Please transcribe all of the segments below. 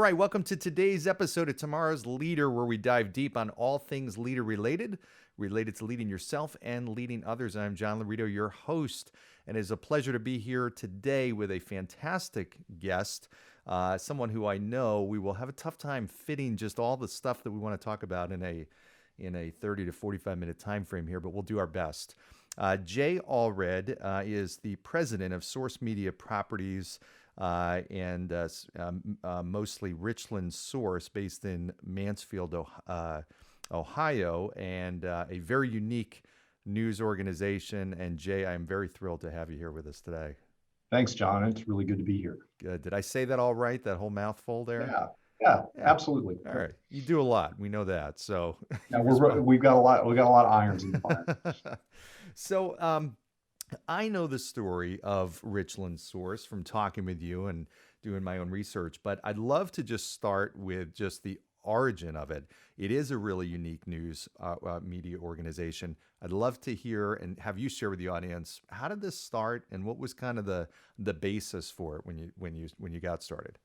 right, welcome to today's episode of Tomorrow's Leader, where we dive deep on all things leader related to leading yourself and leading others. I'm John Laurito, your host, and it's a pleasure to be here today with a fantastic guest, someone who I know we will have a tough time fitting just all the stuff that we want to talk about in a 30 to 45 minute time frame here, but we'll do our best. Jay Allred is the president of Source Media Properties and mostly Richland Source, based in Mansfield, Ohio, and a very unique news organization. And Jay, I'm very thrilled to have you here with us today. Thanks, John. It's really good to be here. Good. Did I say that all right? That whole mouthful there? Yeah, absolutely. All right. You do a lot. We know that. So yeah, we've got a lot of irons in the fire. So, I know the story of Richland Source from talking with you and doing my own research, but I'd love to just start with just the origin of it. It is a really unique news media organization. I'd love to hear and have you share with the audience, how did this start and what was kind of the basis for it when you got started?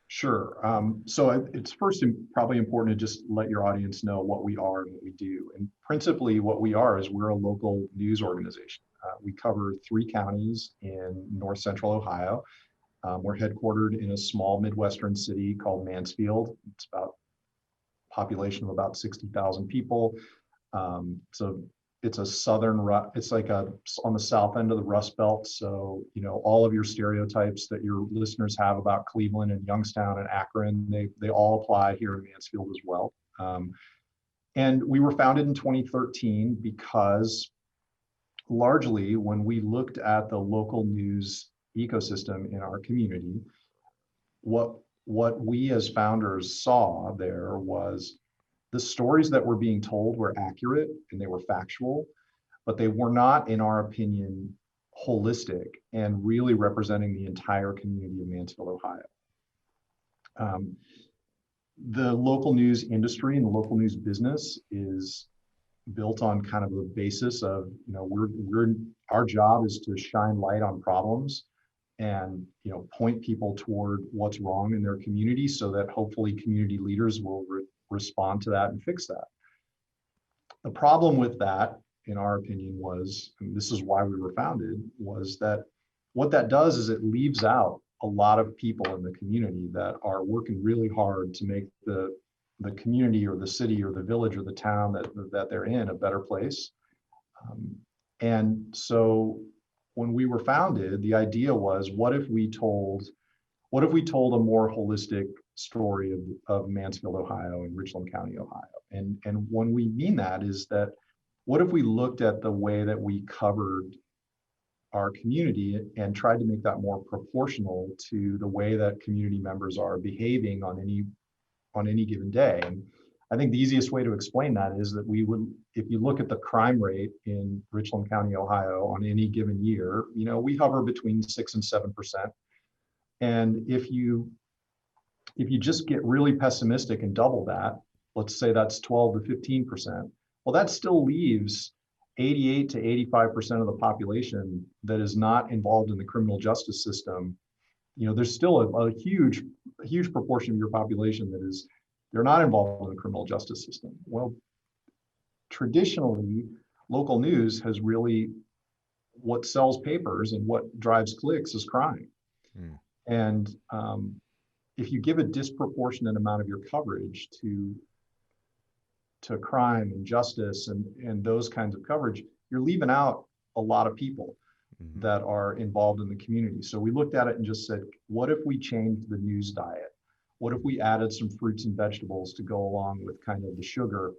Sure. So it's first probably important to just let your audience know what we are and what we do. And principally what we are is we're a local news organization. We cover 3 counties in north central Ohio. We're headquartered in a small Midwestern city called Mansfield. It's about a population of about 60,000 people. So it's a it's like on the south end of the Rust Belt. So, all of your stereotypes that your listeners have about Cleveland and Youngstown and Akron, they all apply here in Mansfield as well. And we were founded in 2013 because largely when we looked at the local news ecosystem in our community, what we as founders saw there was the stories that were being told were accurate and they were factual, but they were not, in our opinion, holistic and really representing the entire community of Mansfield, Ohio. The local news industry and the local news business is built on kind of the basis of, our job is to shine light on problems and, point people toward what's wrong in their community so that hopefully community leaders will respond to that and fix that. The problem with that, in our opinion, was, and this is why we were founded, was that what that does is it leaves out a lot of people in the community that are working really hard to make the community or the city or the village or the town that they're in a better place. And so when we were founded, the idea was, what if we told a more holistic story of Mansfield, Ohio and Richland County, Ohio? And when we mean that is that, what if we looked at the way that we covered our community and tried to make that more proportional to the way that community members are behaving on any given day? And I think the easiest way to explain that is that if you look at the crime rate in Richland County, Ohio on any given year, we hover between 6 and 7%. And if you just get really pessimistic and double that, let's say that's 12 to 15%, well, that still leaves 88 to 85% of the population that is not involved in the criminal justice system. There's still a huge proportion of your population they're not involved in the criminal justice system. Well, traditionally, local news has really, what sells papers and what drives clicks is crime. Mm. And if you give a disproportionate amount of your coverage to crime and justice and those kinds of coverage, you're leaving out a lot of people that are involved in the community. So we looked at it and just said, what if we changed the news diet? What if we added some fruits and vegetables to go along with kind of the sugar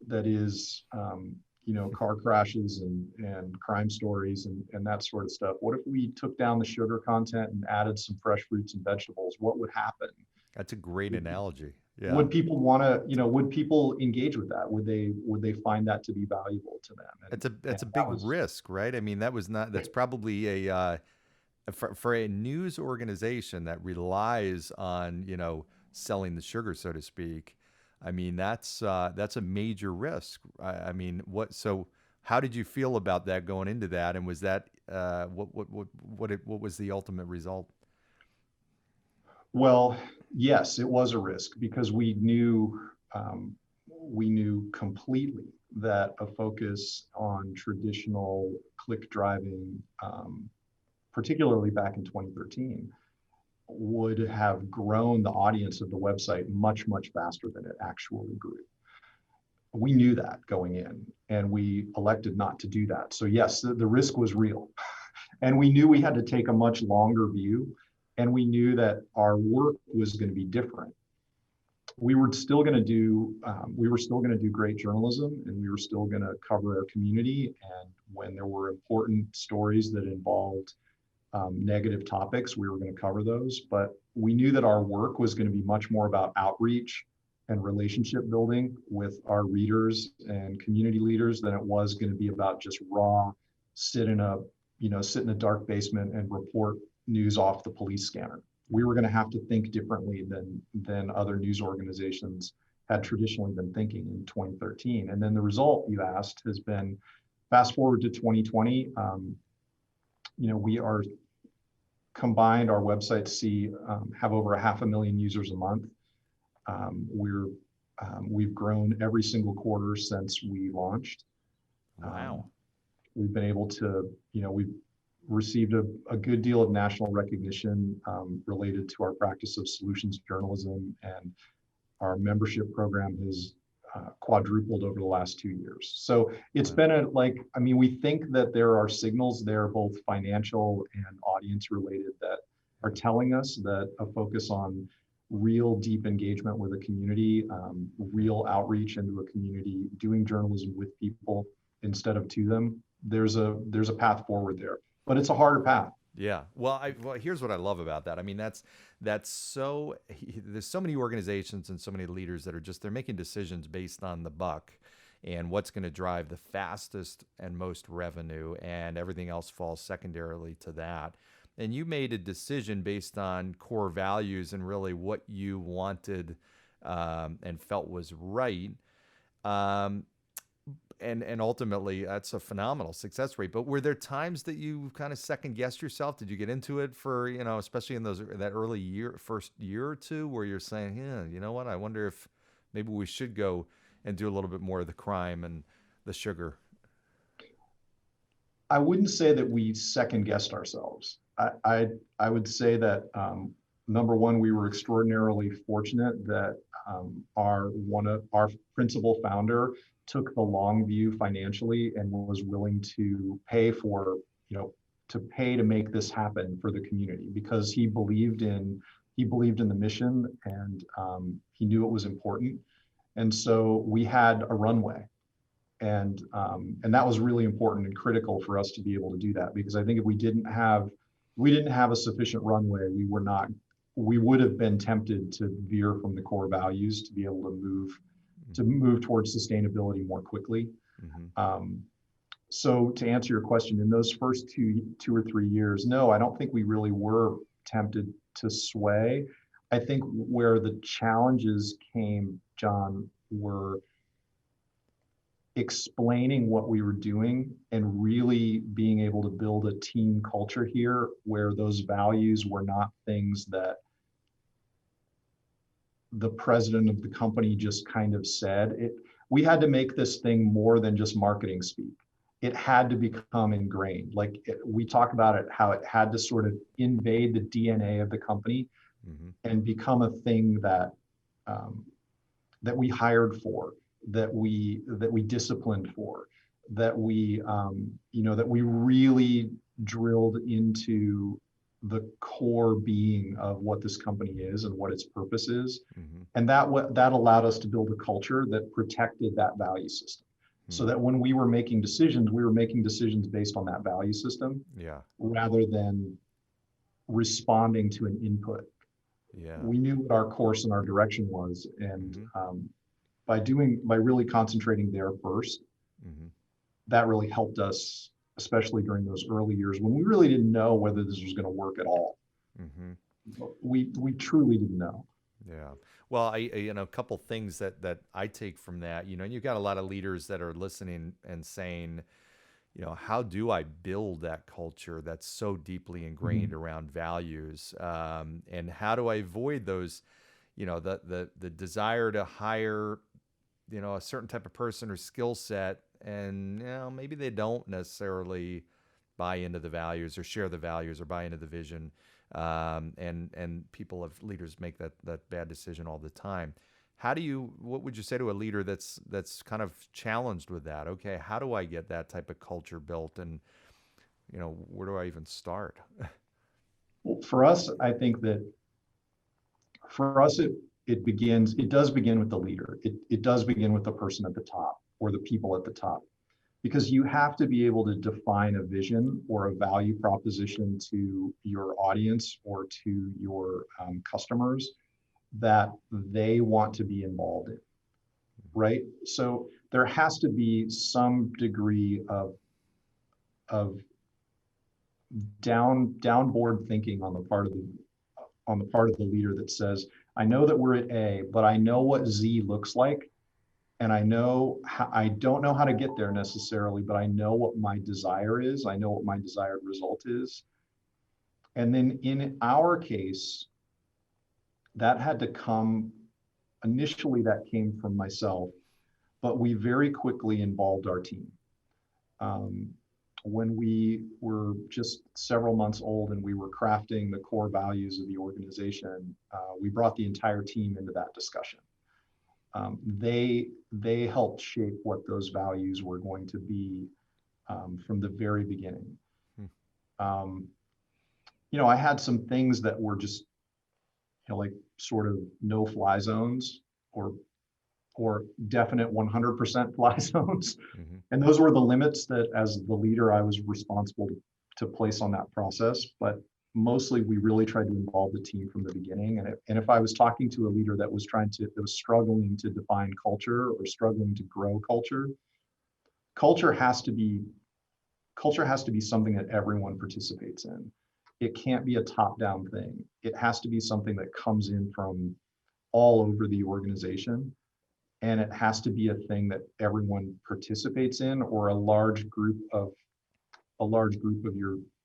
that is, car crashes and crime stories and that sort of stuff? What if we took down the sugar content and added some fresh fruits and vegetables? What would happen? That's a great analogy. Yeah. Would people would people engage with that? Would they find that to be valuable to them? That's a big risk, right? I mean, that's probably for a news organization that relies on, selling the sugar, so to speak. I mean, that's a major risk. So how did you feel about that going into that? And was that what was the ultimate result? Well, yes, it was a risk because we knew completely that a focus on traditional click driving, particularly back in 2013, would have grown the audience of the website much, much faster than it actually grew. We knew that going in, and we elected not to do that. So yes, the risk was real. And we knew we had to take a much longer view, and we knew that our work was going to be different. We were still going to do great journalism, and we were still going to cover our community. And when there were important stories that involved negative topics, we were going to cover those. But we knew that our work was going to be much more about outreach and relationship building with our readers and community leaders than it was going to be about just raw sit in a dark basement and report news off the police scanner. We were going to have to think differently than other news organizations had traditionally been thinking in 2013. And then the result, you asked, has been, fast forward to 2020. We are combined, our websites have over 500,000 users a month. We've grown every single quarter since we launched. Wow. We've been able to, we've received a good deal of national recognition related to our practice of solutions journalism, and our membership program has quadrupled over the last 2 years. So it's been we think that there are signals there, both financial and audience related, that are telling us that a focus on real deep engagement with a community, real outreach into a community, doing journalism with people instead of to them, there's a path forward there, but it's a harder path. Yeah. Well, here's what I love about that. I mean, that's so, there's so many organizations and so many leaders that are they're making decisions based on the buck and what's going to drive the fastest and most revenue, and everything else falls secondarily to that. And you made a decision based on core values and really what you wanted and felt was right. And ultimately, that's a phenomenal success rate. But were there times that you kind of second guessed yourself? Did you get into it for, especially in that early first year or two, where you're saying, yeah, you know what? I wonder if maybe we should go and do a little bit more of the crime and the sugar. I wouldn't say that we second guessed ourselves. I would say that number one, we were extraordinarily fortunate that our principal founder took the long view financially and was willing to pay to make this happen for the community, because he believed in the mission, and he knew it was important. And so we had a runway, and that was really important and critical for us to be able to do that, because I think if we didn't have a sufficient runway, we would have been tempted to veer from the core values to be able to move towards sustainability more quickly. Mm-hmm. So to answer your question, in those first two or 3 years, no, I don't think we really were tempted to sway. I think where the challenges came, John, were explaining what we were doing and really being able to build a team culture here where those values were not things that the president of the company just kind of said. We had to make this thing more than just marketing speak. It had to become ingrained. We talk about it, how it had to sort of invade the DNA of the company, mm-hmm. and become a thing that we hired for, that we disciplined for, that we really drilled into the core being of what this company is and what its purpose is. Mm-hmm. And that allowed us to build a culture that protected that value system. Mm-hmm. So that when we were making decisions based on that value system, yeah, rather than responding to an input. Yeah. We knew what our course and our direction was. And mm-hmm. By really concentrating there first, mm-hmm. that really helped us, especially during those early years when we really didn't know whether this was going to work at all. Mm-hmm. We truly didn't know. Yeah. Well, a couple things that I take from that, you've got a lot of leaders that are listening and saying, how do I build that culture that's so deeply ingrained Mhm. around values? And how do I avoid those, the desire to hire, a certain type of person or skill set, and maybe they don't necessarily buy into the values or share the values or buy into the vision, and people of leaders make that bad decision all the time. What would you say to a leader that's kind of challenged with that? Okay, how do I get that type of culture built, and where do I even start? Well, for us, I think that for us, it does begin with the leader. It does begin with the person at the top or the people at the top, because you have to be able to define a vision or a value proposition to your audience or to your customers that they want to be involved in, right? So there has to be some degree of downboard thinking on the part of the leader that says, I know that we're at A, but I know what Z looks like, and I don't know how to get there necessarily, but I know what my desire is. I know what my desired result is. And then in our case, that had to come initially, that came from myself, but we very quickly involved our team. Um, when we were just several months old and we were crafting the core values of the organization, we brought the entire team into that discussion. They helped shape what those values were going to be from the very beginning. Hmm. Um, I had some things that were just like sort of no fly zones or definite 100% fly zones. Mm-hmm. And those were the limits that as the leader, I was responsible to place on that process. But mostly we really tried to involve the team from the beginning. And if I was talking to a leader that was struggling to define culture or struggling to grow culture, culture has to be something that everyone participates in. It can't be a top-down thing. It has to be something that comes in from all over the organization, and it has to be a thing that everyone participates in, or a large group of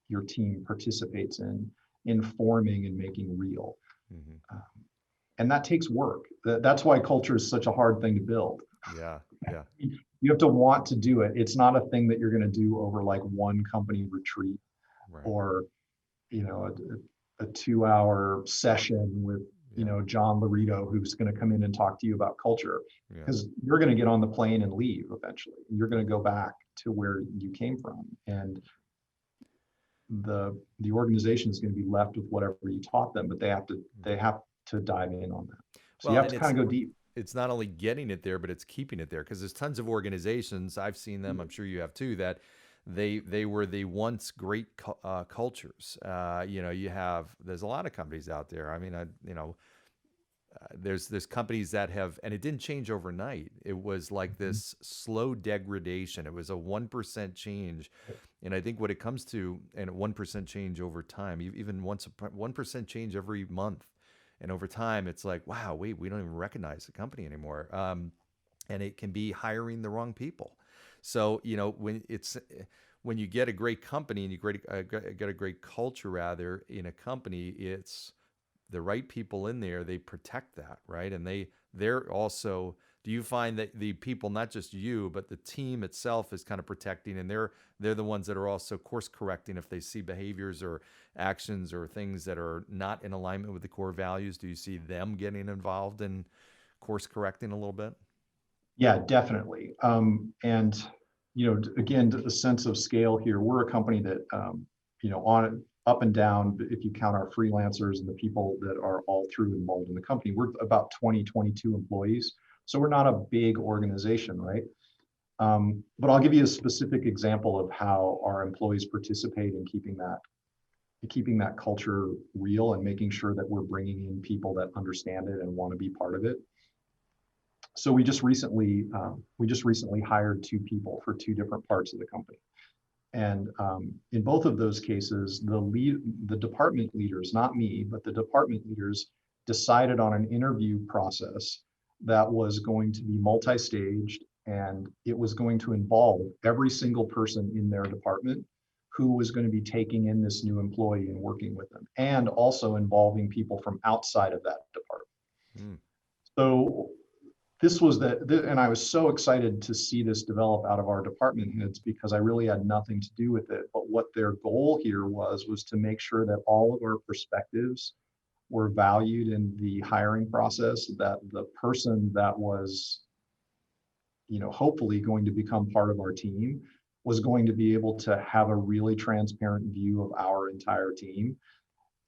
your team participates in forming and making real. Mm-hmm. And that takes work. That's why culture is such a hard thing to build. Yeah, yeah, You have to want to do it. It's not a thing that you're going to do over like one company retreat right. or a 2-hour session with Yeah, John Laurito, who's going to come in and talk to you about culture, yeah. because you're going to get on the plane and leave eventually. You're going to go back to where you came from, and the organization is going to be left with whatever you taught them, but they have to dive in on that. So you Well, have and to kind of go deep. it's not only getting it there, but it's keeping it there, because there's tons of organizations, I've seen them, I'm sure you have too, that they were the once great cultures. There's a lot of companies out there. I mean, there's companies that have, and it didn't change overnight. It was like Mhm. this slow degradation. It was a 1% change, and I think what it comes to, and 1% change over time, even 1% change every month, and over time, it's like, wow, wait, we don't even recognize the company anymore. And it can be hiring the wrong people. So when you get a great company and get a great culture rather in a company, it's the right people in there, they protect that, right? And they're also, do you find that the people, not just you, but the team itself is kind of protecting, and they're the ones that are also course correcting if they see behaviors or actions or things that are not in alignment with the core values? Do you see them getting involved in course correcting a little bit? Yeah, definitely. And again, the sense of scale here. We're a company that on up and down, if you count our freelancers and the people that are all through involved in the company, we're about 22 employees. So we're not a big organization, right? But I'll give you a specific example of how our employees participate in keeping that culture real and making sure that we're bringing in people that understand it and want to be part of it. So we just recently hired 2 people for 2 different parts of the company. And in both of those cases, the department leaders, not me, but the department leaders decided on an interview process that was going to be multi-staged and it was going to involve every single person in their department who was going to be taking in this new employee and working with them, and also involving people from outside of that department. Mm. So this was and I was so excited to see this develop out of our department heads, because I really had nothing to do with it. But what their goal here was to make sure that all of our perspectives were valued in the hiring process, that the person that was, hopefully going to become part of our team was going to be able to have a really transparent view of our entire team.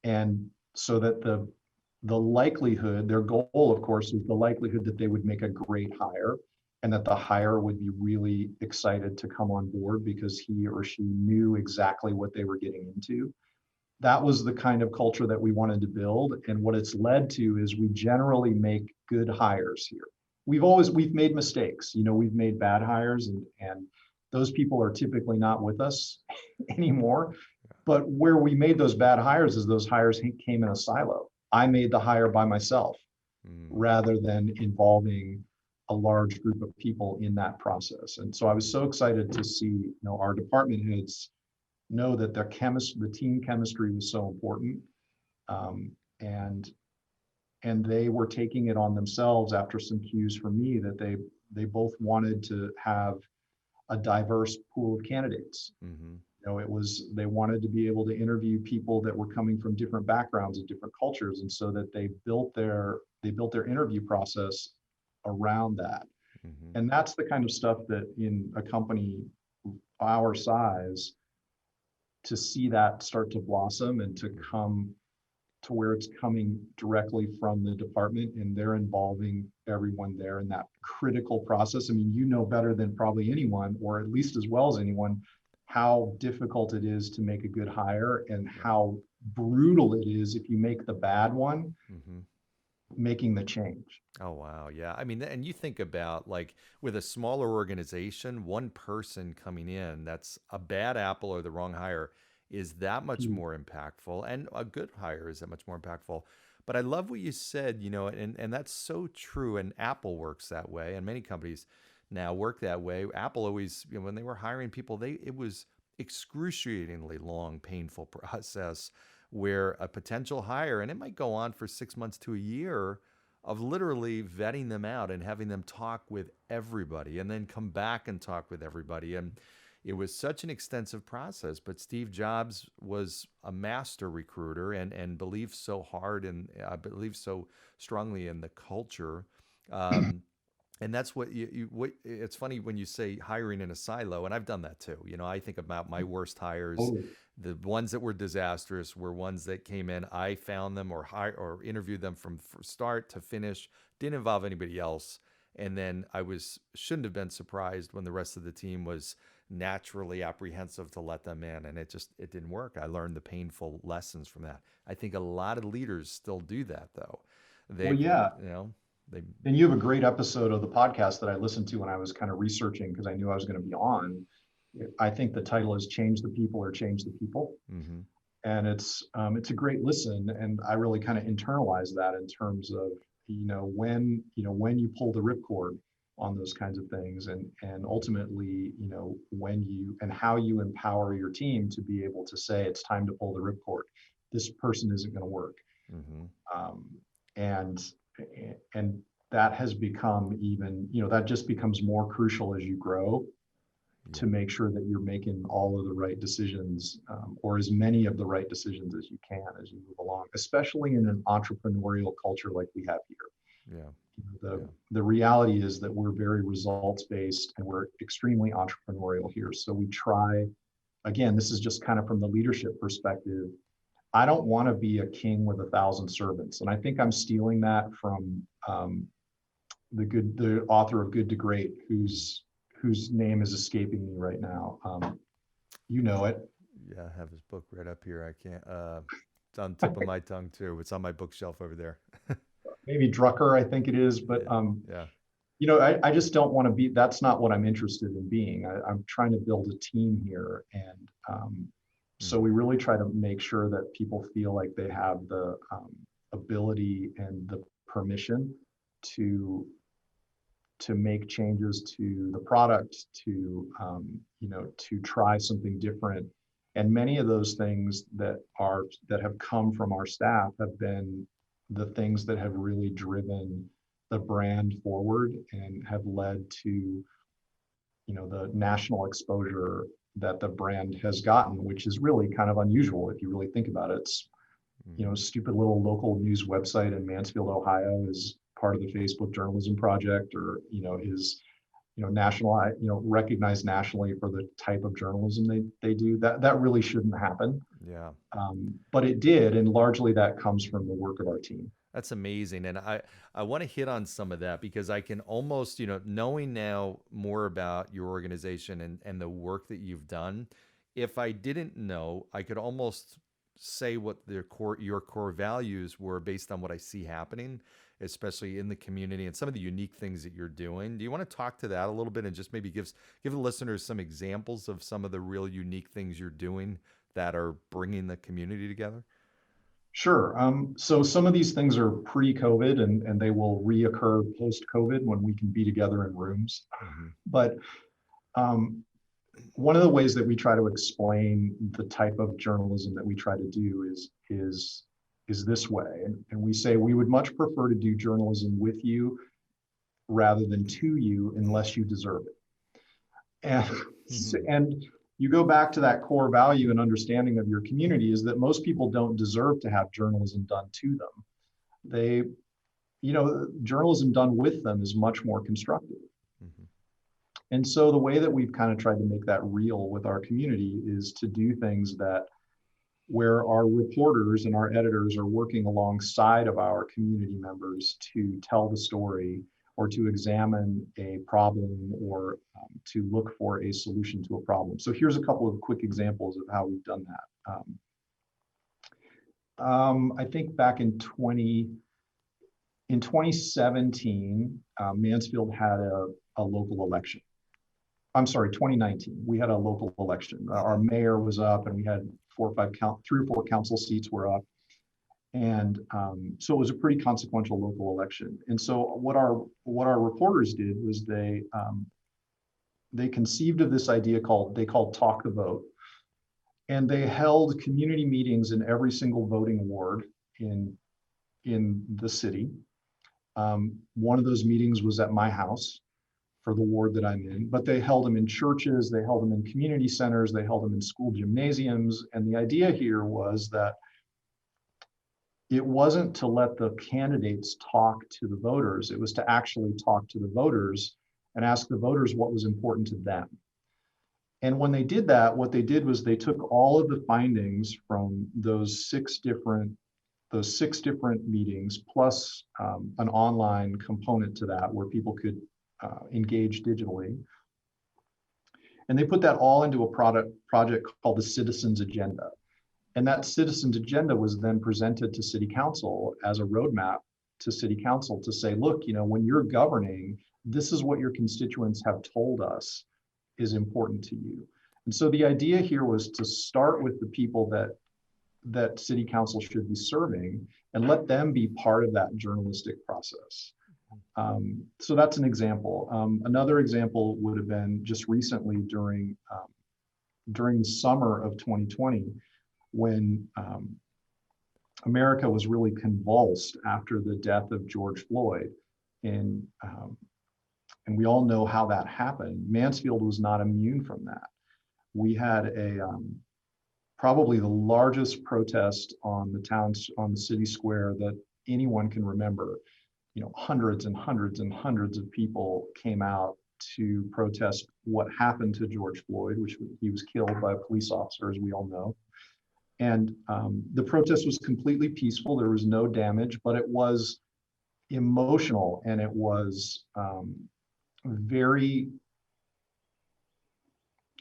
And so that the likelihood, their goal, of course, is the likelihood that they would make a great hire, and that the hire would be really excited to come on board because he or she knew exactly what they were getting into. That was the kind of culture that we wanted to build. And what it's led to is we generally make good hires here. We've made mistakes, we've made bad hires, and those people are typically not with us anymore. But where we made those bad hires is those hires came in a silo. I made the hire by myself rather than involving a large group of people in that process. And so I was so excited to see, our department heads know that the team chemistry was so important. And they were taking it on themselves after some cues from me that they both wanted to have a diverse pool of candidates. Mm-hmm. They wanted to be able to interview people that were coming from different backgrounds and different cultures, and so that they built their interview process around that. Mm-hmm. And that's the kind of stuff that in a company our size, to see that start to blossom and to come to where it's coming directly from the department and they're involving everyone there in that critical process. I mean, better than probably anyone, or at least as well as anyone, how difficult it is to make a good hire and how brutal it is if you make the bad one, making the change. Oh, wow. Yeah. I mean, and you think about like with a smaller organization, one person coming in, that's a bad apple or the wrong hire is that much more impactful, and a good hire is that much more impactful. But I love what you said, and that's so true. And Apple works that way, and many companies now work that way. Apple always, when they were hiring people, it was excruciatingly long, painful process where a potential hire, and it might go on for 6 months to a year, of literally vetting them out and having them talk with everybody and then come back and talk with everybody. And it was such an extensive process, but Steve Jobs was a master recruiter and believed so hard and believed so strongly in the culture. And that's what it's funny when you say hiring in a silo, and I've done that too. I think about my worst hires. The ones that were disastrous were ones that came in, I found them or interviewed them from start to finish, didn't involve anybody else. And then shouldn't have been surprised when the rest of the team was naturally apprehensive to let them in. And it didn't work. I learned the painful lessons from that. I think a lot of leaders still do that though. And you have a great episode of the podcast that I listened to when I was kind of researching, because I knew I was going to be on. I think the title is "Change the People or Change the People." Mm-hmm. And it's a great listen. And I really kind of internalized that in terms of, when you pull the ripcord on those kinds of things, and ultimately, when you and how you empower your team to be able to say it's time to pull the ripcord. This person isn't going to work. Mm-hmm. And that has become that just becomes more crucial as you grow, to make sure that you're making all of the right decisions, or as many of the right decisions as you can as you move along, especially in an entrepreneurial culture like we have here. Yeah. The reality is that we're very results based and we're extremely entrepreneurial here. So we try, again, this is just kind of from the leadership perspective. I don't want to be a king with 1,000 servants. And I think I'm stealing that from the author of Good to Great, whose name is escaping me right now. You know it. Yeah, I have his book right up here. I can't, it's on the tip of my tongue too. It's on my bookshelf over there. Maybe Drucker, I think it is, but I just don't want to be, that's not what I'm interested in being. I'm trying to build a team here. And so we really try to make sure that people feel like they have the ability and the permission to to make changes to the product, to to try something different. And many of those things that have come from our staff have been the things that have really driven the brand forward and have led to the national exposure that the brand has gotten, which is really kind of unusual if you really think about it. It's stupid little local news website in Mansfield, Ohio is part of the Facebook journalism project, or is national, recognized nationally for the type of journalism they do. That really shouldn't happen. Yeah. But it did, and largely that comes from the work of our team. That's amazing. And I want to hit on some of that because I can almost, knowing now more about your organization and the work that you've done, if I didn't know, I could almost say what your core values were based on what I see happening, especially in the community and some of the unique things that you're doing. Do you want to talk to that a little bit and just maybe give the listeners some examples of some of the real unique things you're doing that are bringing the community together? Sure. So some of these things are pre-COVID and they will reoccur post-COVID when we can be together in rooms. Mm-hmm. But one of the ways that we try to explain the type of journalism that we try to do is this way. And we say we would much prefer to do journalism with you rather than to you unless you deserve it. And, mm-hmm. and you go back to that core value and understanding of your community is that most people don't deserve to have journalism done to them. Journalism done with them is much more constructive. Mm-hmm. And so the way that we've kind of tried to make that real with our community is to do things where our reporters and our editors are working alongside of our community members to tell the story or to examine a problem or to look for a solution to a problem. So here's a couple of quick examples of how we've done that. I think back in 2017, Mansfield had a local election. I'm sorry, 2019, we had a local election. Our mayor was up and we had 3 or 4 council seats were up. And so it was a pretty consequential local election. And so what our reporters did was they conceived of this idea they called Talk the Vote. And they held community meetings in every single voting ward in the city. One of those meetings was at my house for the ward that I'm in, but they held them in churches, they held them in community centers, they held them in school gymnasiums. And the idea here was that it wasn't to let the candidates talk to the voters, it was to actually talk to the voters and ask the voters what was important to them. And when they did that, what they did was they took all of the findings from those six different meetings, plus an online component to that where people could engage digitally. And they put that all into a project called the Citizens Agenda. And that Citizens Agenda was then presented to City Council as a roadmap to City Council to say, look, when you're governing, this is what your constituents have told us is important to you. And so the idea here was to start with the people that City Council should be serving and let them be part of that journalistic process. So that's an example. Another example would have been just recently during the summer of 2020, when America was really convulsed after the death of George Floyd. And we all know how that happened. Mansfield was not immune from that. We had probably the largest protest on the city square that anyone can remember. Hundreds and hundreds and hundreds of people came out to protest what happened to George Floyd, which he was killed by a police officer, as we all know. And the protest was completely peaceful. There was no damage, but it was emotional and it was very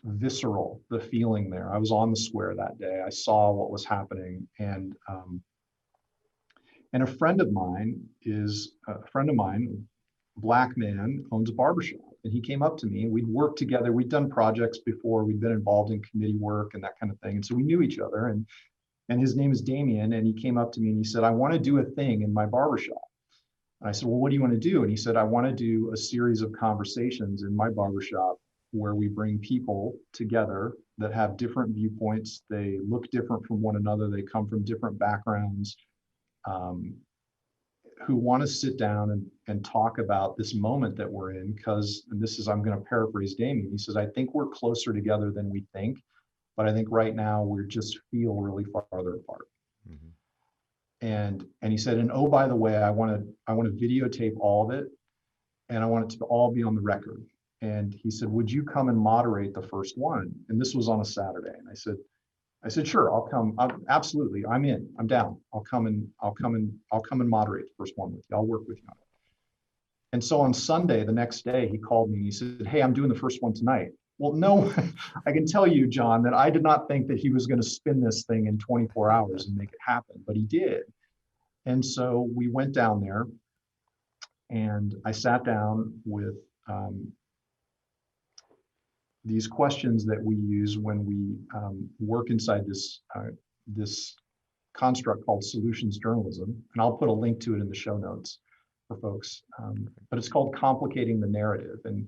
visceral, the feeling there. I was on the square that day. I saw what was happening. And a friend of mine, Black man, owns a barbershop. And he came up to me. We'd worked together. We'd done projects before. We'd been involved in committee work and that kind of thing. And so we knew each other. And his name is Damien. And he came up to me and he said, I want to do a thing in my barbershop. And I said, well, what do you want to do? And he said, I want to do a series of conversations in my barbershop where we bring people together that have different viewpoints. They look different from one another. They come from different backgrounds, who want to sit down and talk about this moment that we're in. Because, and this is, I'm going to paraphrase Damien. He says, I think we're closer together than we think, but I think right now we just feel really farther apart. Mm-hmm. And he said, and oh, by the way, I want to videotape all of it, and I want it to all be on the record. And he said, would you come and moderate the first one? And this was on a Saturday. And I said, sure, I'll come. Absolutely, I'm in. I'm down. I'll come and moderate the first one with you. I'll work with you on it. And so on Sunday, the next day, he called me and he said, hey, I'm doing the first one tonight. Well, no, I can tell you, John, that I did not think that he was going to spin this thing in 24 hours and make it happen, but he did. And so we went down there, and I sat down with these questions that we use when we work inside this construct called solutions journalism. And I'll put a link to it in the show notes for folks. But it's called Complicating the Narrative. And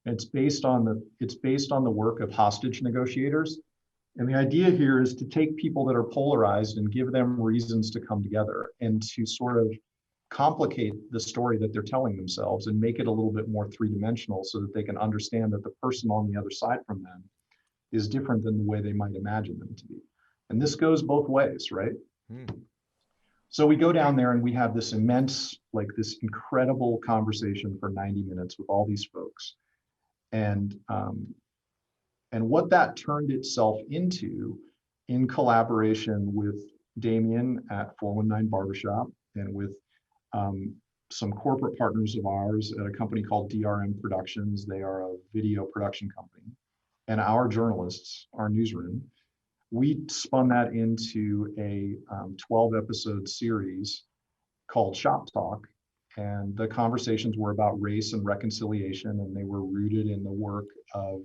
it's based on the work of hostage negotiators. And the idea here is to take people that are polarized and give them reasons to come together and to sort of complicate the story that they're telling themselves and make it a little bit more three-dimensional so that they can understand that the person on the other side from them is different than the way they might imagine them to be. And this goes both ways, right? So we go down there and we have this immense, like this incredible conversation for 90 minutes with all these folks. And what that turned itself into, in collaboration with Damien at 419 Barbershop and with some corporate partners of ours at a company called DRM Productions. They are a video production company. And our journalists, our newsroom, we spun that into a 12-episode series called Shop Talk. And the conversations were about race and reconciliation, and they were rooted in the work of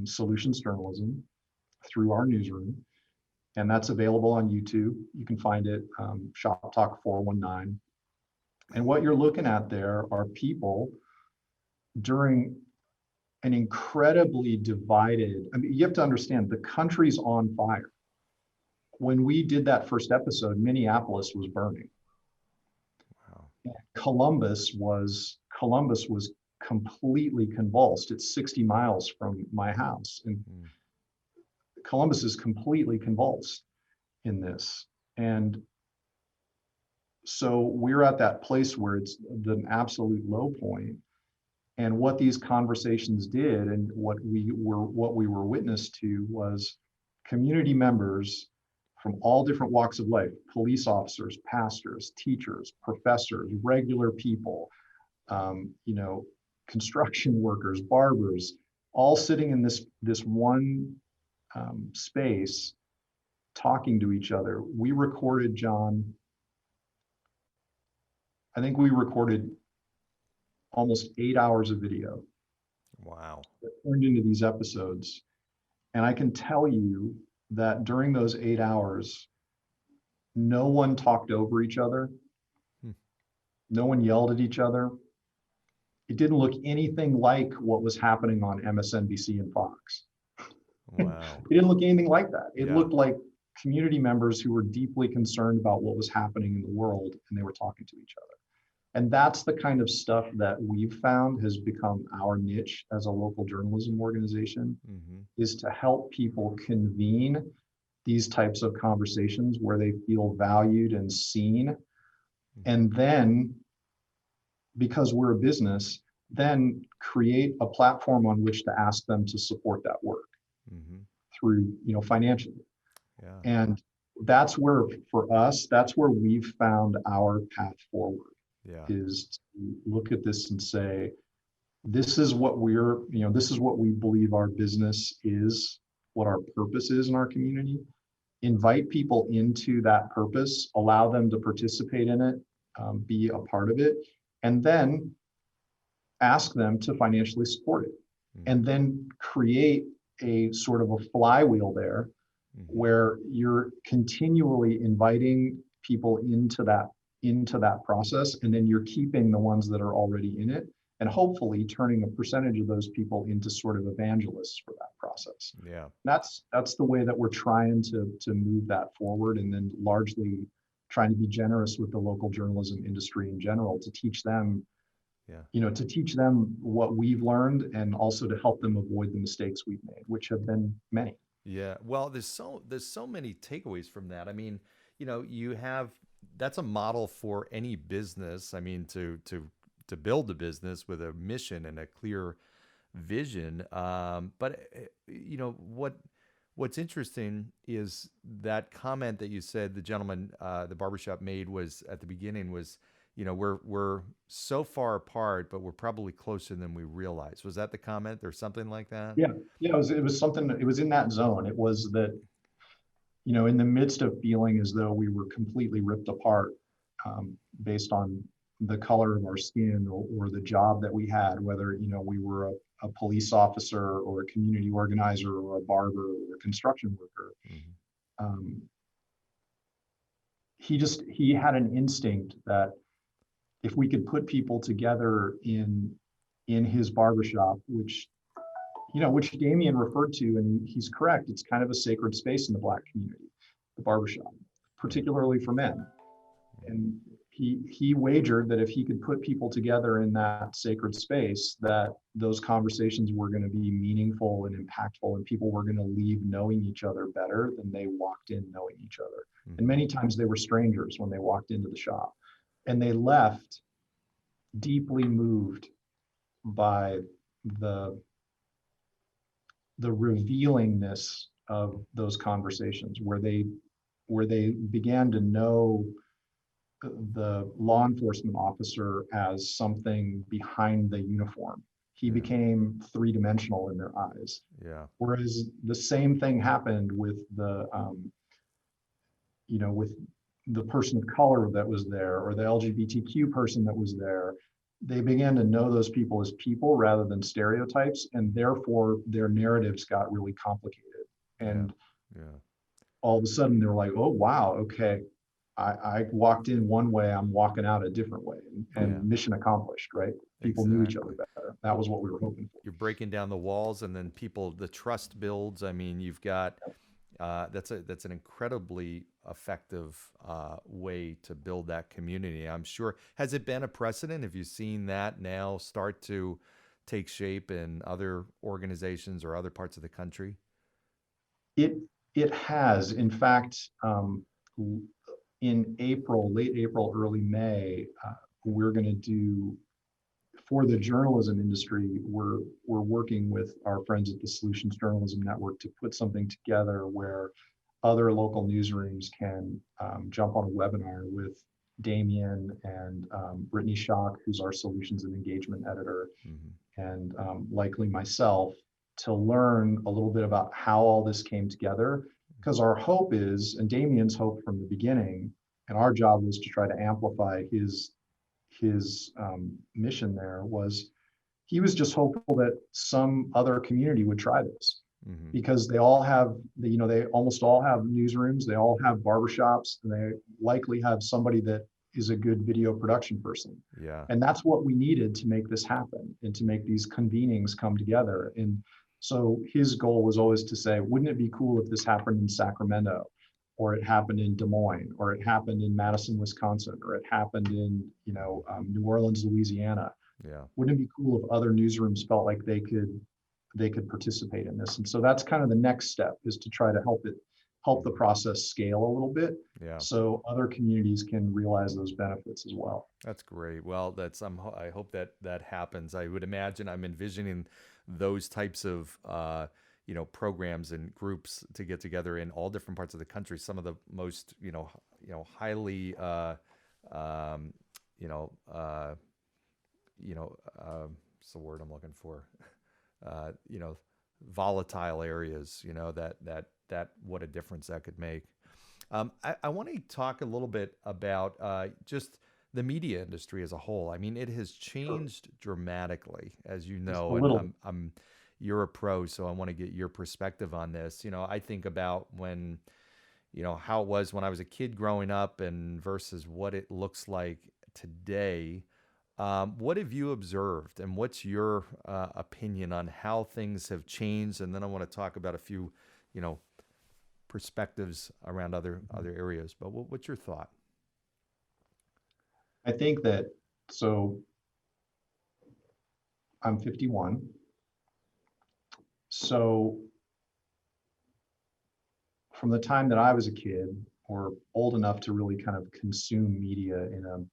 solutions journalism through our newsroom. And that's available on YouTube. You can find it, Shop Talk 419. And what you're looking at there are people during an incredibly divided, I mean, you have to understand the country's on fire. When we did that first episode, Minneapolis was burning. Wow. Columbus was completely convulsed. It's 60 miles from my house. And Columbus is completely convulsed in this. And so we're at that place where it's the absolute low point. And what these conversations did, and what we were witness to, was community members from all different walks of life: police officers, pastors, teachers, professors, regular people, construction workers, barbers, all sitting in this one space, talking to each other. We recorded, John, I think we recorded almost 8 hours of video. Wow. That turned into these episodes. And I can tell you that during those 8 hours, no one talked over each other. No one yelled at each other. It didn't look anything like what was happening on MSNBC and Fox. Wow. It didn't look anything like that. It looked like community members who were deeply concerned about what was happening in the world, and they were talking to each other. And that's the kind of stuff that we've found has become our niche as a local journalism organization, is to help people convene these types of conversations where they feel valued and seen. And then, because we're a business, then create a platform on which to ask them to support that work through, financially. Yeah. And that's where, for us, that's where we've found our path forward. Yeah. Is to look at this and say, this is what this is what we believe our business is, what our purpose is in our community. Invite people into that purpose, allow them to participate in it, be a part of it, and then ask them to financially support it. And then create a sort of a flywheel there where you're continually inviting people into into that process, and then you're keeping the ones that are already in it, and hopefully turning a percentage of those people into sort of evangelists for that process. Yeah. That's the way that we're trying to move that forward, and then largely trying to be generous with the local journalism industry in general to teach them, Yeah. to teach them what we've learned, and also to help them avoid the mistakes we've made, which have been many. Yeah. Well, there's so many takeaways from that. I mean, you have that's a model for any business. I mean, to build a business with a mission and a clear vision. But what's interesting is that comment that you said the gentleman, the barbershop made was at the beginning was, we're so far apart, but we're probably closer than we realize. Was that the comment or something like that? Yeah, yeah, it was something, it was in that zone. It was that, in the midst of feeling as though we were completely ripped apart, based on the color of our skin, or the job that we had, whether, we were a police officer or a community organizer or a barber or a construction worker. Mm-hmm. He had an instinct that if we could put people together in his barbershop, which Damien referred to, and he's correct, it's kind of a sacred space in the Black community, the barbershop, particularly for men. And he wagered that if he could put people together in that sacred space, that those conversations were going to be meaningful and impactful, and people were going to leave knowing each other better than they walked in knowing each other. Mm-hmm. And many times they were strangers when they walked into the shop, and they left deeply moved by the revealingness of those conversations, where they began to know the law enforcement officer as something behind the uniform. He became three-dimensional in their eyes. Yeah. Whereas the same thing happened with with the person of color that was there, or the LGBTQ person that was there. They began to know those people as people rather than stereotypes, and therefore their narratives got really complicated. And yeah. all of a sudden they're like, oh wow, okay, I walked in one way, I'm walking out a different way, and mission accomplished, right? People knew each other better. That was what we were hoping for. You're breaking down the walls, and then the trust builds. I mean, you've got that's an incredibly effective way to build that community. I'm sure. Has it been a precedent? Have you seen that now start to take shape in other organizations or other parts of the country? It has. In fact, in April, late April, early May, we're going to do, for the journalism industry, we're working with our friends at the Solutions Journalism Network to put something together where other local newsrooms can jump on a webinar with Damien and Brittany Schock, who's our Solutions and Engagement Editor, and likely myself, to learn a little bit about how all this came together. Because our hope is, and Damien's hope from the beginning, and our job was to try to amplify his mission there, was he was just hopeful that some other community would try this, because they all have, they almost all have newsrooms, they all have barbershops, and they likely have somebody that is a good video production person. Yeah. And that's what we needed to make this happen and to make these convenings come together. And so his goal was always to say, wouldn't it be cool if this happened in Sacramento, or it happened in Des Moines, or it happened in Madison, Wisconsin, or it happened in, New Orleans, Louisiana? Yeah. Wouldn't it be cool if other newsrooms felt like they could participate in this? And so that's kind of the next step, is to try to help the process scale a little bit, so other communities can realize those benefits as well. That's great. Well, I hope that happens. I would imagine, I'm envisioning those types of programs and groups to get together in all different parts of the country. Some of the most highly what's the word I'm looking for? Volatile areas. That what a difference that could make. I want to talk a little bit about just the media industry as a whole. I mean, it has changed dramatically, as you know, and you're a pro, so I want to get your perspective on this. I think about when, how it was when I was a kid growing up and versus what it looks like today. What have you observed, and what's your opinion on how things have changed? And then I want to talk about a few, you know, perspectives around other areas. But what's your thought? I think that, so I'm 51. So from the time that I was a kid or old enough to really kind of consume media in a,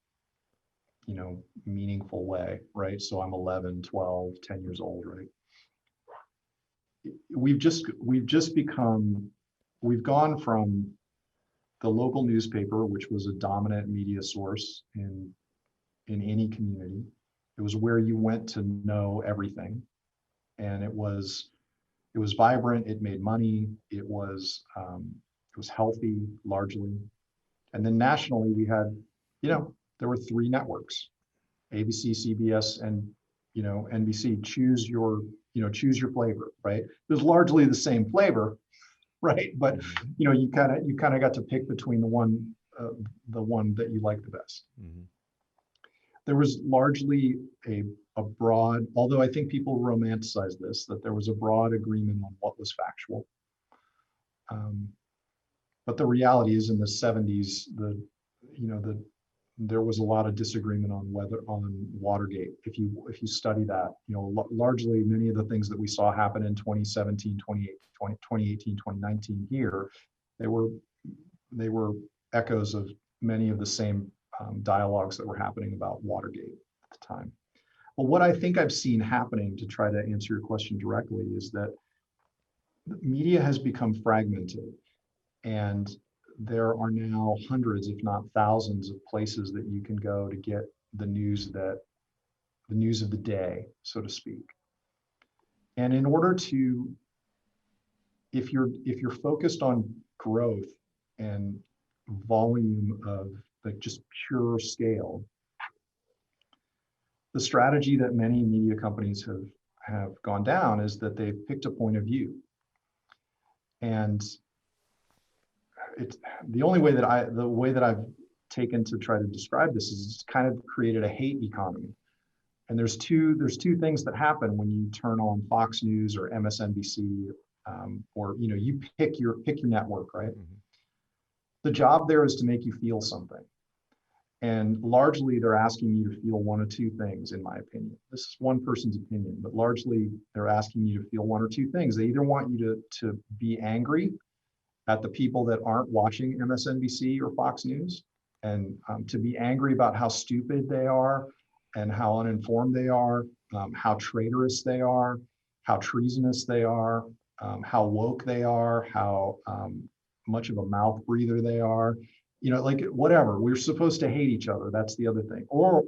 meaningful way, right? So I'm 11, 12, 10 years old, right? We've gone from the local newspaper, which was a dominant media source in any community. It was where you went to know everything. And it was vibrant, it made money, it was healthy largely. And then nationally we had, there were three networks: ABC, CBS, and NBC. Choose your flavor, right? It was largely the same flavor, right? But you kind of got to pick between the one that you like the best. Mm-hmm. There was largely a broad, although I think people romanticize this, that there was a broad agreement on what was factual. But the reality is, in the 70s, there was a lot of disagreement on Watergate. If you study that, largely many of the things that we saw happen in 2017, 2018, 2019 here, they were echoes of many of the same dialogues that were happening about Watergate at the time. Well, what I think I've seen happening, to try to answer your question directly, is that media has become fragmented, and there are now hundreds, if not thousands, of places that you can go to get the news of the day, so to speak. And in order to, if you're focused on growth and volume of like just pure scale, the strategy that many media companies have gone down is that they've picked a point of view. And it's the way that I've taken to try to describe this is it's kind of created a hate economy. And there's two things that happen when you turn on Fox News or MSNBC, or you pick your network, right? Mm-hmm. The job there is to make you feel something. And largely they're asking you to feel one of two things, in my opinion. This is one person's opinion, but largely they're asking you to feel one or two things. They either want you to be angry at the people that aren't watching MSNBC or Fox News, and to be angry about how stupid they are and how uninformed they are, how traitorous they are, how treasonous they are, how woke they are, how much of a mouth breather they are. Like whatever, we're supposed to hate each other. That's the other thing. Or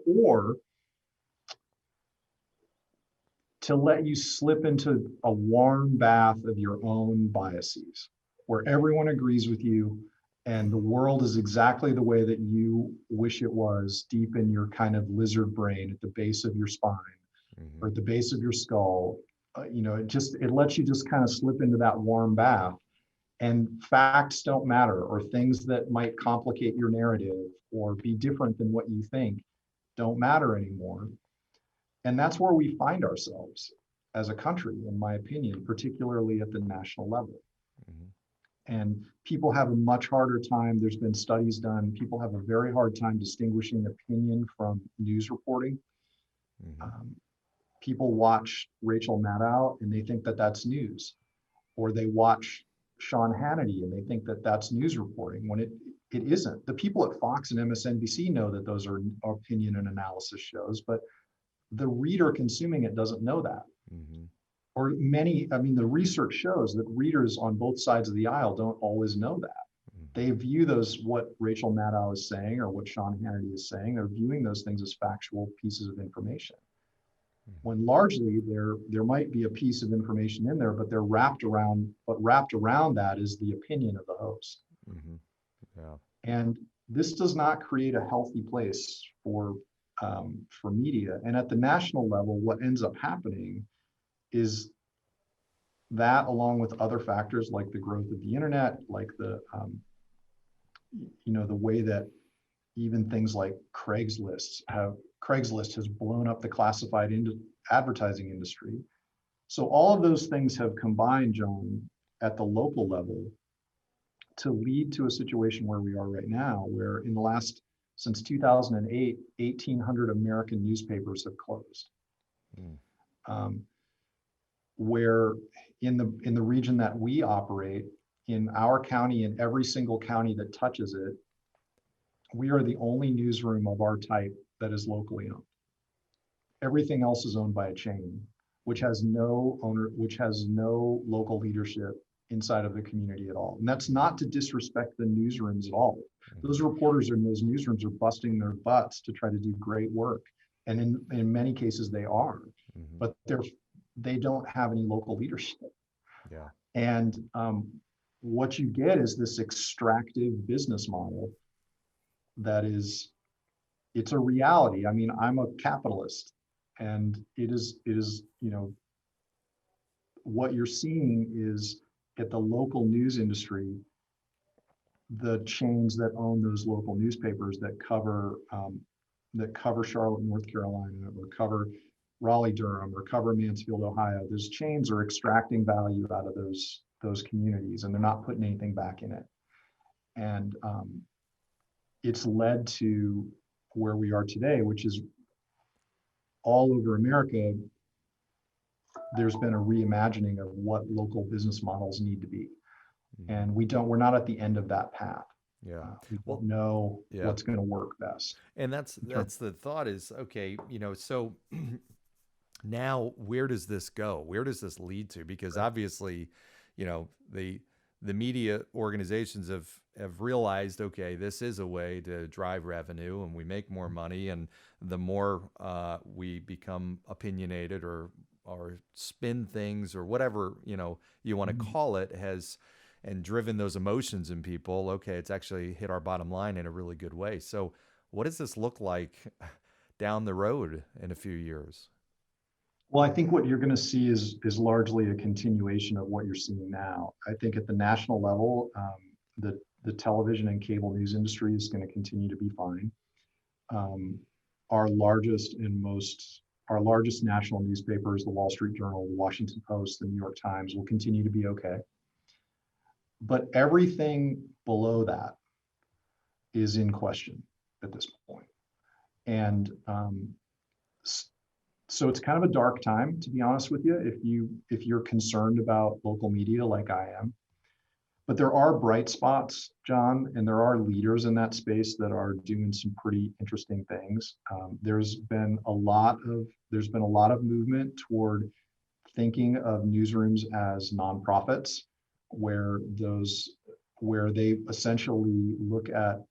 to let you slip into a warm bath of your own biases, where everyone agrees with you and the world is exactly the way that you wish it was, deep in your kind of lizard brain at the base of your spine, mm-hmm. or at the base of your skull. It lets you just kind of slip into that warm bath. And facts don't matter, or things that might complicate your narrative or be different than what you think don't matter anymore. And that's where we find ourselves as a country, in my opinion, particularly at the national level. Mm-hmm. And people have a much harder time. There's been studies done. People have a very hard time distinguishing opinion from news reporting. Mm-hmm. People watch Rachel Maddow and they think that that's news, or they watch Sean Hannity and they think that that's news reporting, when it isn't. The people at Fox and MSNBC know that those are opinion and analysis shows, but the reader consuming it doesn't know that. Mm-hmm. Or the research shows that readers on both sides of the aisle don't always know that. Mm-hmm. They view what Rachel Maddow is saying or what Sean Hannity is saying, they're viewing those things as factual pieces of information. When largely there might be a piece of information in there, but wrapped around that is the opinion of the host. Mm-hmm. Yeah. And this does not create a healthy place for media. And at the national level, what ends up happening is that, along with other factors like the growth of the internet, like the the way that even things like Craigslist has blown up the classified advertising industry. So all of those things have combined, John, at the local level to lead to a situation where we are right now, where since 2008, 1,800 American newspapers have closed. Mm. Where in the region that we operate, in our county, in every single county that touches it, we are the only newsroom of our type that is locally owned. Everything else is owned by a chain, which has no local leadership inside of the community at all. And that's not to disrespect the newsrooms at all. Those reporters in those newsrooms are busting their butts to try to do great work. And in many cases they are, but they don't have any local leadership. Yeah. And what you get is this extractive business model that it's a reality. I mean, I'm a capitalist, and it is, what you're seeing is at the local news industry, the chains that own those local newspapers that cover Charlotte, North Carolina, or cover Raleigh, Durham, or cover Mansfield, Ohio. Those chains are extracting value out of those communities, and they're not putting anything back in it. And it's led to where we are today, which is all over America. There's been a reimagining of what local business models need to be. And we're not at the end of that path. Yeah. We don't know what's going to work best. And that's the thought is, okay, so now where does this go? Where does this lead to? Because obviously, the media organizations have realized, okay, this is a way to drive revenue and we make more money. And the more we become opinionated or spin things or whatever, you want to call it, and driven those emotions in people, okay, it's actually hit our bottom line in a really good way. So what does this look like down the road in a few years? Well, I think what you're going to see is largely a continuation of what you're seeing now. I think at the national level, the television and cable news industry is going to continue to be fine. Our largest national newspapers, the Wall Street Journal, the Washington Post, the New York Times, will continue to be okay. But everything below that is in question at this point. And so it's kind of a dark time, to be honest with you, if you're concerned about local media like I am. But there are bright spots, John, and there are leaders in that space that are doing some pretty interesting things. There's been a lot of movement toward thinking of newsrooms as nonprofits, where they essentially look at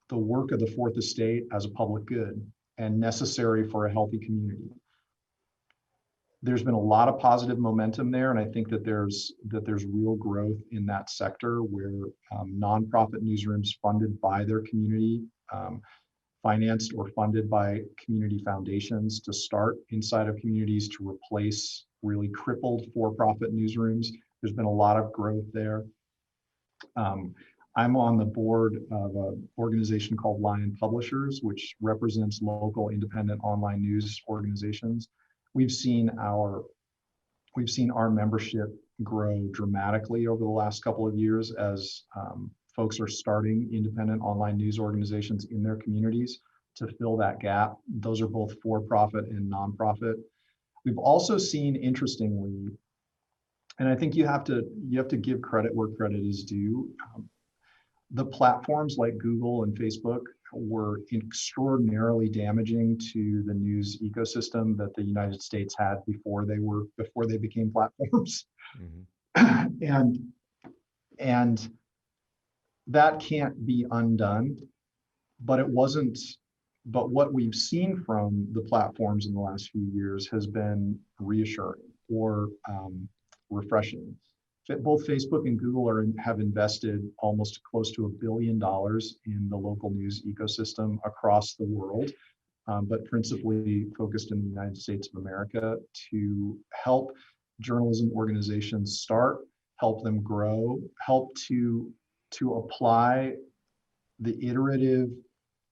the work of the Fourth Estate as a public good and necessary for a healthy community. There's been a lot of positive momentum there, and I think that there's real growth in that sector where nonprofit newsrooms funded by their community, financed or funded by community foundations to start inside of communities to replace really crippled for-profit newsrooms. There's been a lot of growth there. I'm on the board of an organization called Lion Publishers, which represents local independent online news organizations. We've seen our membership grow dramatically over the last couple of years as folks are starting independent online news organizations in their communities to fill that gap. Those are both for-profit and nonprofit. We've also seen, interestingly, and I think you have to give credit where credit is due. The platforms like Google and Facebook were extraordinarily damaging to the news ecosystem that the United States had before they became platforms. And that can't be undone, but what we've seen from the platforms in the last few years has been reassuring or refreshing. Both Facebook and Google have invested almost close to $1 billion in the local news ecosystem across the world, but principally focused in the United States of America to help journalism organizations start, help them grow, help to apply the iterative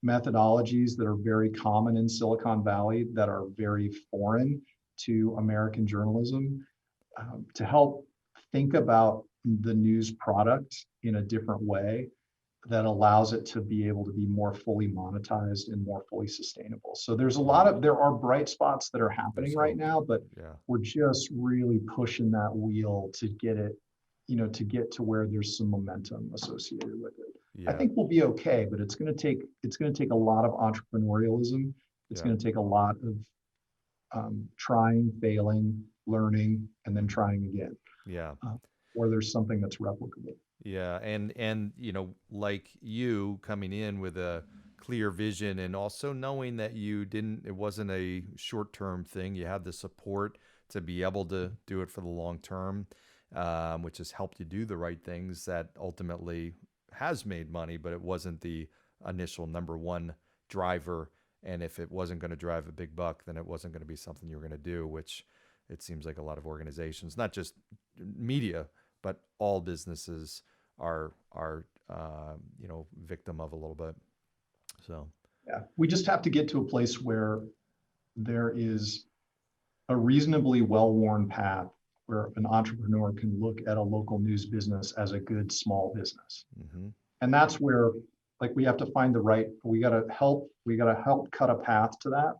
methodologies that are very common in Silicon Valley that are very foreign to American journalism, to help think about the news product in a different way that allows it to be able to be more fully monetized and more fully sustainable. So there are bright spots that are happening right now, but we're just really pushing that wheel to get it, to get to where there's some momentum associated with it. I think we'll be okay, but it's going to take a lot of entrepreneurialism. It's going to take a lot of trying, failing, learning, and then trying again. Or there's something that's replicable. Yeah, and like you coming in with a clear vision and also knowing that it wasn't a short-term thing. You had the support to be able to do it for the long term, which has helped you do the right things that ultimately has made money, but it wasn't the initial number one driver. And if it wasn't going to drive a big buck, then it wasn't going to be something you were going to do, which it seems like a lot of organizations, not just media, but all businesses are victim of a little bit. So we just have to get to a place where there is a reasonably well-worn path where an entrepreneur can look at a local news business as a good small business. And that's where, like, we have to find we got to help cut a path to that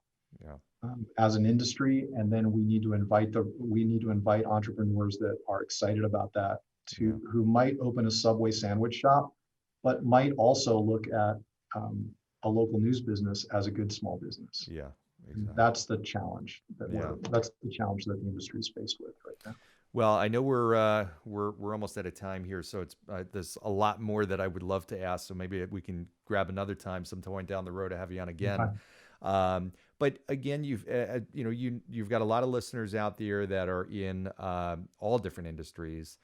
as an industry. And then we need to invite entrepreneurs that are excited about that who might open a Subway sandwich shop, but might also look at a local news business as a good small business. Exactly. That's the challenge that's the challenge that the industry is faced with right now. Well, I know we're almost out of time here, so it's there's a lot more that I would love to ask. So maybe we can grab another time, some point down the road, to have you on again. But again, you've got a lot of listeners out there that are in all different industries,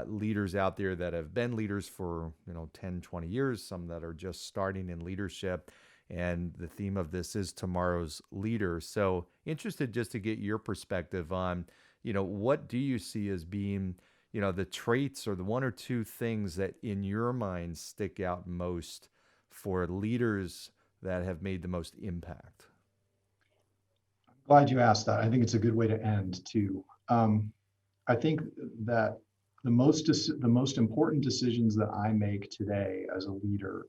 leaders out there that have been leaders for 10, 20 years, some that are just starting in leadership. And the theme of this is tomorrow's leader. So interested just to get your perspective on, what do you see as being, the traits or the one or two things that in your mind stick out most for leaders that have made the most impact? Glad you asked that. I think it's a good way to end too. I think that the most important decisions that I make today as a leader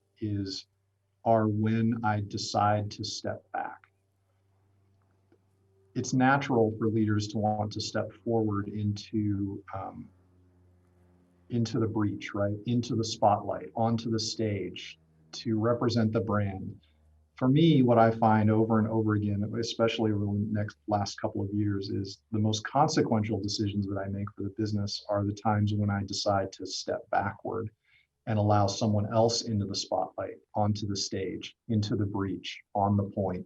are when I decide to step back. It's natural for leaders to want to step forward into the breach, right? Into the spotlight, onto the stage, to represent the brand. For me, what I find over and over again, especially over the last couple of years, is the most consequential decisions that I make for the business are the times when I decide to step backward and allow someone else into the spotlight, onto the stage, into the breach, on the point,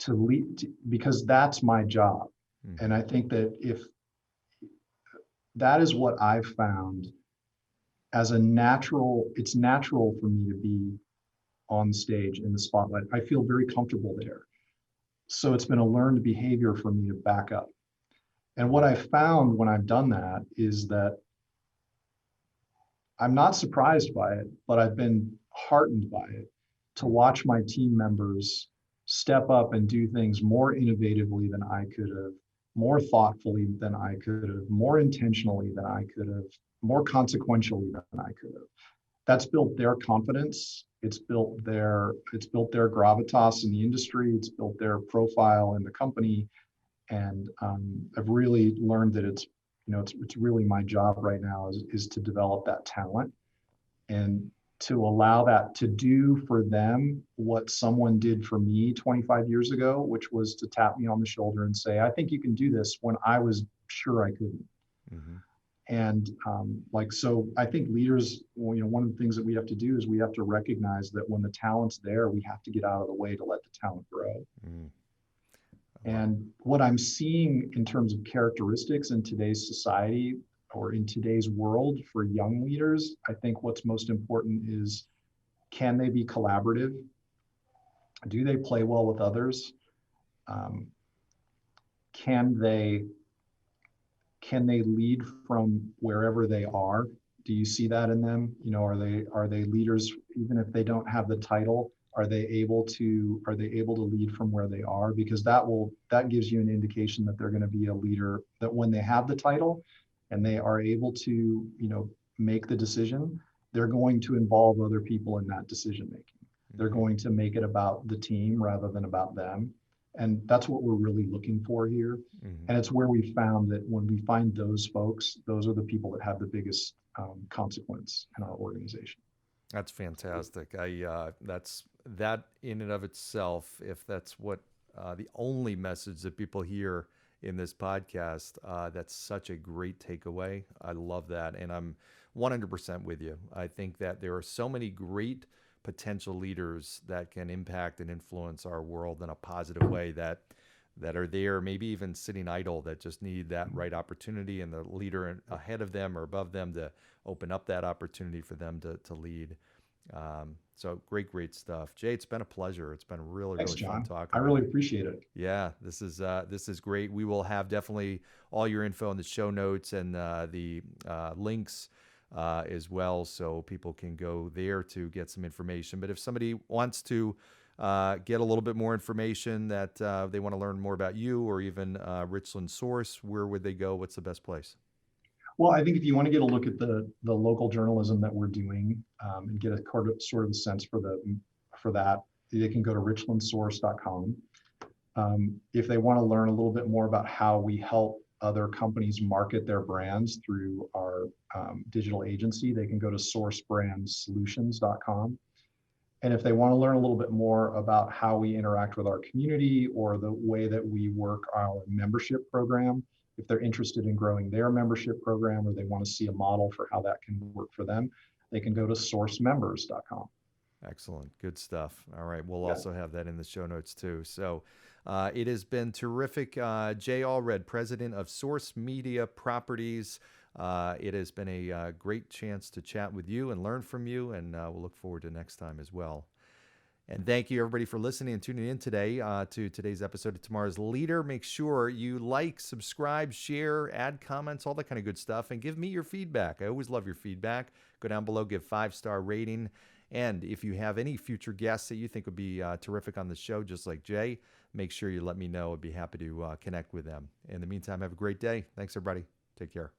to lead, because that's my job. And I think that if that is what I've found as it's natural for me to be on stage in the spotlight. I feel very comfortable there. So it's been a learned behavior for me to back up. And what I found when I've done that is that I'm not surprised by it, but I've been heartened by it to watch my team members step up and do things more innovatively than I could have, more thoughtfully than I could have, more intentionally than I could have, more consequentially than I could have. That's built their confidence. It's built their gravitas in the industry. It's built their profile in the company. And I've really learned that it's really my job right now is to develop that talent and to allow that to do for them what someone did for me 25 years ago, which was to tap me on the shoulder and say, I think you can do this, when I was sure I couldn't. And so I think leaders, one of the things that we have to do is we have to recognize that when the talent's there, we have to get out of the way to let the talent grow. And what I'm seeing in terms of characteristics in today's society or in today's world for young leaders, I think what's most important is, can they be collaborative? Do they play well with others? Can they lead from wherever they are? Do you see that in them? You know, are they leaders even if they don't have the title? Are they able to lead from where they are? Because that gives you an indication that they're going to be a leader, that when they have the title and they are able to, you know, make the decision, they're going to involve other people in that decision making. They're going to make it about the team rather than about them. And that's what we're really looking for here. Mm-hmm. And it's where we found that when we find those folks, those are the people that have the biggest consequence in our organization. That's fantastic. That's that in and of itself. If that's what the only message that people hear in this podcast, that's such a great takeaway. I love that, and I'm 100% with you. I think that there are so many great potential leaders that can impact and influence our world in a positive way that are there, maybe even sitting idle, that just need that right opportunity and the leader ahead of them or above them to open up that opportunity for them to lead. So great stuff. Jay, it's been a pleasure. It's been really fun talking. I really appreciate it. Yeah, this is great. We will have definitely all your info in the show notes and the links as well, so people can go there to get some information. But if somebody wants to get a little bit more information, that they want to learn more about you or even Richland Source, where would they go? What's the best place? Well, I think if you want to get a look at the local journalism that we're doing and get a sort of a sense for that, they can go to richlandsource.com. If they want to learn a little bit more about how we help other companies market their brands through our digital agency, they can go to sourcebrandsolutions.com. And if they want to learn a little bit more about how we interact with our community or the way that we work our membership program, if they're interested in growing their membership program or they want to see a model for how that can work for them, they can go to sourcemembers.com. Excellent. Good stuff. All right. We'll also have that in the show notes too. So it has been terrific. Jay Allred, president of Source Media Properties. It has been a great chance to chat with you and learn from you, and we'll look forward to next time as well. And thank you, everybody, for listening and tuning in today to today's episode of Tomorrow's Leader. Make sure you like, subscribe, share, add comments, all that kind of good stuff, and give me your feedback. I always love your feedback. Go down below, give 5-star rating. And if you have any future guests that you think would be terrific on the show, just like Jay, make sure you let me know. I'd be happy to connect with them. In the meantime, have a great day. Thanks, everybody. Take care.